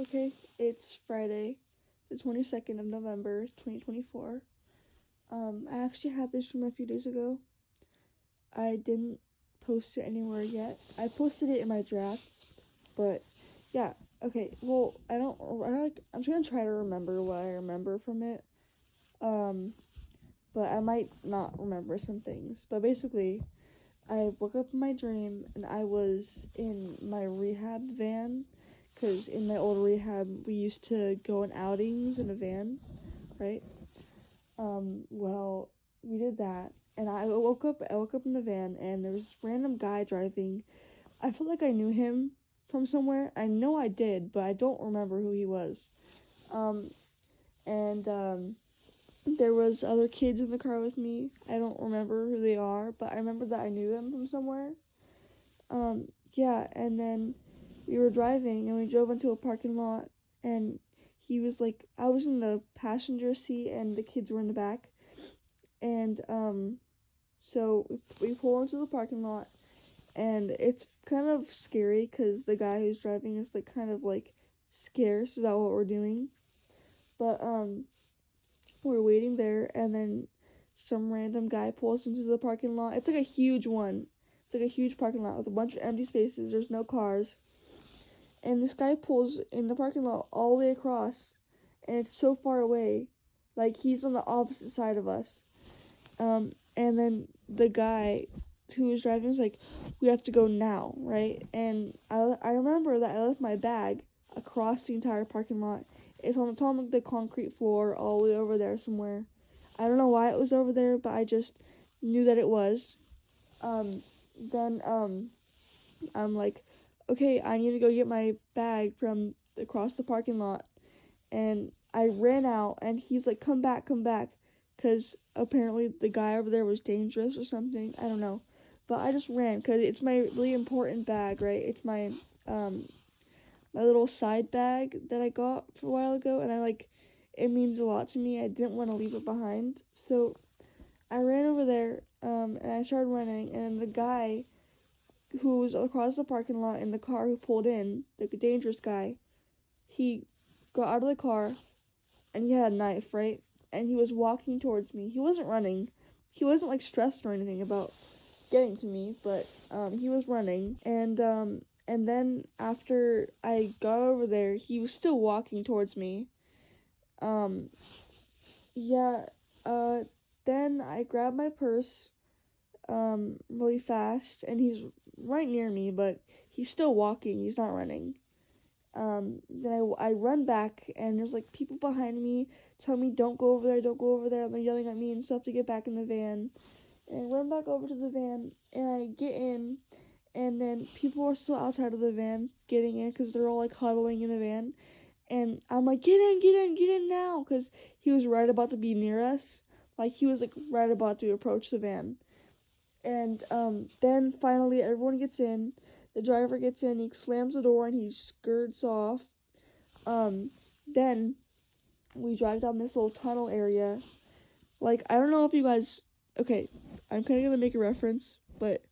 Okay, it's Friday, the 22nd of November, 2024. I actually had this dream a few days ago. I didn't post it anywhere yet. I posted it in my drafts, but yeah. Okay, well, I'm trying to try to remember what I remember from it. But I might not remember some things. But basically, I woke up in my dream and I was in my rehab van, because in my old rehab we used to go on outings in a van, right? Well, we did that, and I woke up in the van, and there was this random guy driving. I felt like I knew him from somewhere. I know I did, but I don't remember who he was. Um, and there was other kids in the car with me. I don't remember who they are, but I remember that I knew them from somewhere. Yeah, and then we were driving and we drove into a parking lot, and he was like, I was in the passenger seat and the kids were in the back. And so we pull into the parking lot, and it's kind of scary because the guy who's driving is like kind of like scarce about what we're doing. But we're waiting there, and then some random guy pulls into the parking lot. It's like a huge one. It's like a huge parking lot with a bunch of empty spaces. There's no cars. And this guy pulls in the parking lot all the way across, and it's so far away. Like, he's on the opposite side of us. And then the guy who was driving was like, we have to go now, right? And I remember that I left my bag across the entire parking lot. It's on like the concrete floor all the way over there somewhere. I don't know why it was over there, but I just knew that it was. Then I'm like, okay, I need to go get my bag from across the parking lot. And I ran out, and he's like, come back, because apparently the guy over there was dangerous or something. I don't know. But I just ran, because it's my really important bag, right? It's my little side bag that I got for a while ago, and it means a lot to me. I didn't want to leave it behind. So I ran over there, and I started running, and the guy who was across the parking lot in the car who pulled in, the dangerous guy, he got out of the car, and he had a knife, right? And he was walking towards me. He wasn't running. He wasn't like stressed or anything about getting to me, but he was running. And then after I got over there, he was still walking towards me. Um, yeah. Then I grabbed my purse really fast, and he's right near me, but he's still walking. He's not running. Then I run back, and there's like people behind me telling me don't go over there, don't go over there, and they're yelling at me and stuff to get back in the van. And I run back over to the van, and I get in, and then people are still outside of the van getting in because they're all like huddling in the van. And I'm like, get in, get in, get in now, because he was right about to be near us. Like, he was like right about to approach the van. And then finally everyone gets in. The driver gets in, he slams the door, and he skirts off. Then we drive down this little tunnel area. Like, I don't know if you guys, okay, I'm kind of gonna make a reference, but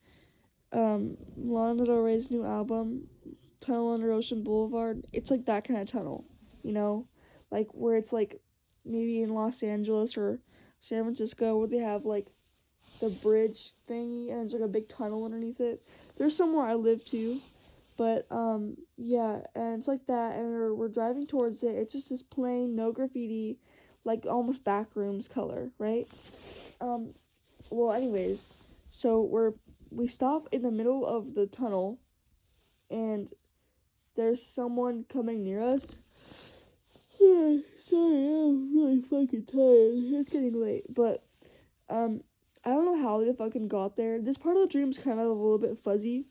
Lana Del Rey's new album, Tunnel Under Ocean Boulevard, it's like that kind of tunnel, you know, like where it's like maybe in Los Angeles or San Francisco, where they have like the bridge thingy, and there's like a big tunnel underneath it. There's somewhere I live too, but yeah, and it's like that, and we're driving towards it. It's just this plain, no graffiti, like almost backrooms color, right? Well, anyways, so we stop in the middle of the tunnel, and there's someone coming near us. Sorry, I'm really fucking tired. It's getting late, but I don't know how they fucking got there. This part of the dream's kind of a little bit fuzzy,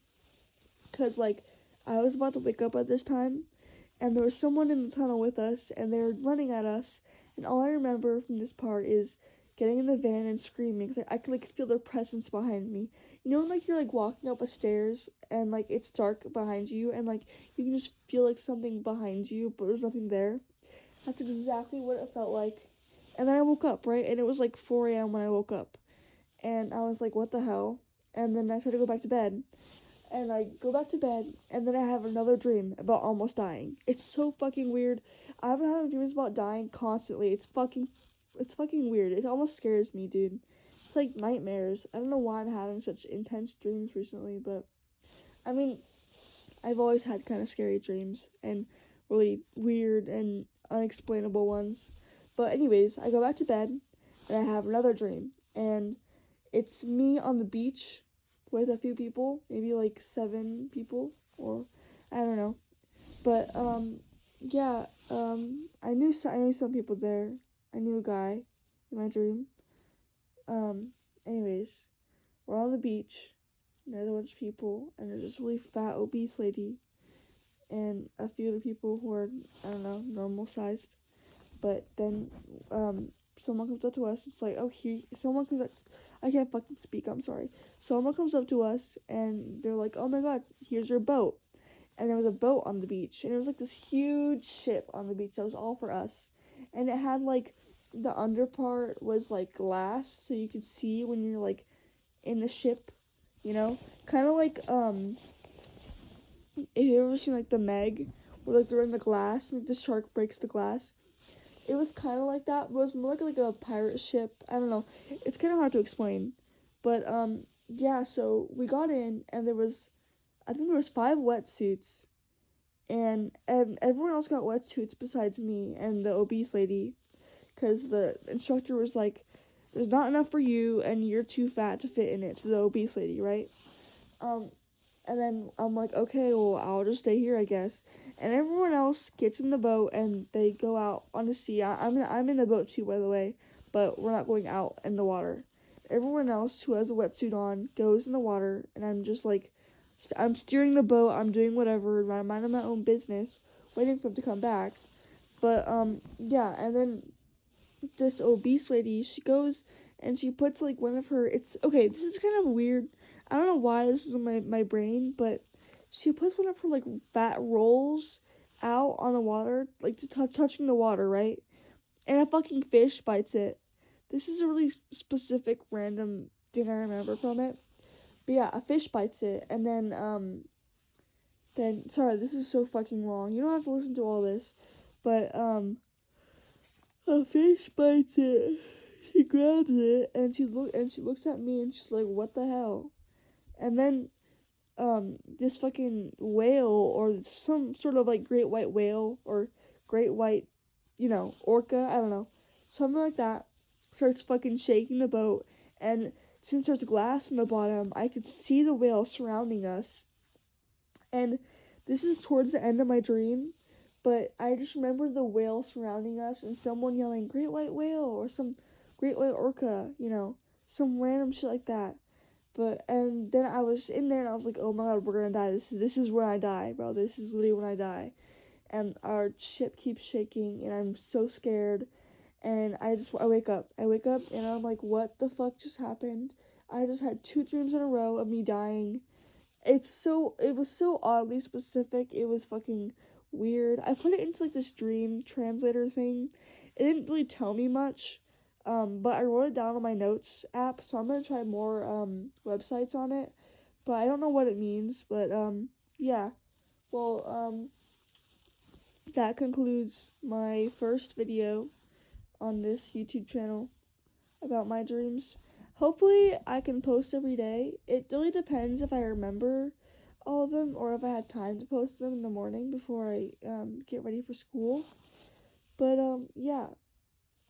cause like I was about to wake up at this time, and there was someone in the tunnel with us, and they were running at us, and all I remember from this part is getting in the van and screaming, cause I could like feel their presence behind me. You know, when, like you're like walking up a stairs, and like it's dark behind you, and like you can just feel like something behind you, but there's nothing there. That's exactly what it felt like. And then I woke up, right, and it was like 4 a.m. when I woke up, and I was like, what the hell? And then I tried to go back to bed. and I go back to bed, and then I have another dream about almost dying. It's so fucking weird. I've been having dreams about dying constantly. It's fucking weird. It almost scares me, dude. It's like nightmares. I don't know why I'm having such intense dreams recently, but I mean, I've always had kind of scary dreams and really weird and unexplainable ones. But anyways, I go back to bed and I have another dream, and it's me on the beach with a few people, maybe like 7 people, or I don't know. But yeah, I knew some people there. I knew a guy in my dream. Anyways, we're on the beach. And there's a bunch of people, and there's this really fat, obese lady, and a few other people who are, I don't know, normal sized. But then, someone comes up to us. It's like, oh, someone comes up. I can't fucking speak. I'm sorry. Someone comes up to us, and they're like, oh my god, here's your boat. And there was a boat on the beach, and it was like this huge ship on the beach that was all for us. And it had like, the under part was like glass, so you could see when you're like in the ship, you know? Kind of like, if you ever seen like the Meg, where like they're in the glass and like, the shark breaks the glass. It was kind of like that, but it was more like a pirate ship. I don't know. It's kind of hard to explain. But, yeah, so we got in, and I think there was 5 wetsuits, and everyone else got wetsuits besides me and the obese lady, because the instructor was like, there's not enough for you, and you're too fat to fit in it, to the obese lady, right? And then I'm like, okay, well, I'll just stay here, I guess. And everyone else gets in the boat, and they go out on the sea. I'm in the boat too, by the way, but we're not going out in the water. Everyone else who has a wetsuit on goes in the water, and I'm just like, I'm steering the boat, I'm doing whatever, minding my own business, waiting for them to come back. But, yeah, and then this obese lady, she goes and she puts like one of her, okay, this is kind of weird. I don't know why this is in my brain, but she puts one of her like fat rolls out on the water, like touching the water, right? And a fucking fish bites it. This is a really specific random thing I remember from it. But yeah, a fish bites it, and then sorry, this is so fucking long. You don't have to listen to all this, but a fish bites it. She grabs it and she looks at me and she's like, "What the hell?" And then this fucking whale, or some sort of like great white whale, or great white, orca, I don't know, something like that, starts fucking shaking the boat. And since there's glass on the bottom, I could see the whale surrounding us. And this is towards the end of my dream, but I just remember the whale surrounding us and someone yelling, "Great white whale," or some great white orca, some random shit like that. And then I was in there and I was like, oh my god, we're gonna die. This is where I die, bro. This is literally when I die. And our ship keeps shaking and I'm so scared. And I wake up. And I'm like, what the fuck just happened? I just had 2 dreams in a row of me dying. It was so oddly specific. It was fucking weird. I put it into like this dream translator thing. It didn't really tell me much. But I wrote it down on my notes app, so I'm gonna try more websites on it. But I don't know what it means. But yeah. Well, that concludes my first video on this YouTube channel about my dreams. Hopefully I can post every day. It really depends if I remember all of them or if I have time to post them in the morning before I get ready for school. But yeah,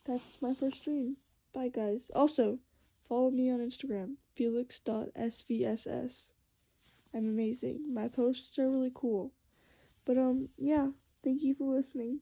that's my first dream. Bye guys. Also, follow me on Instagram, felix.svss. I'm amazing. My posts are really cool. But yeah, thank you for listening.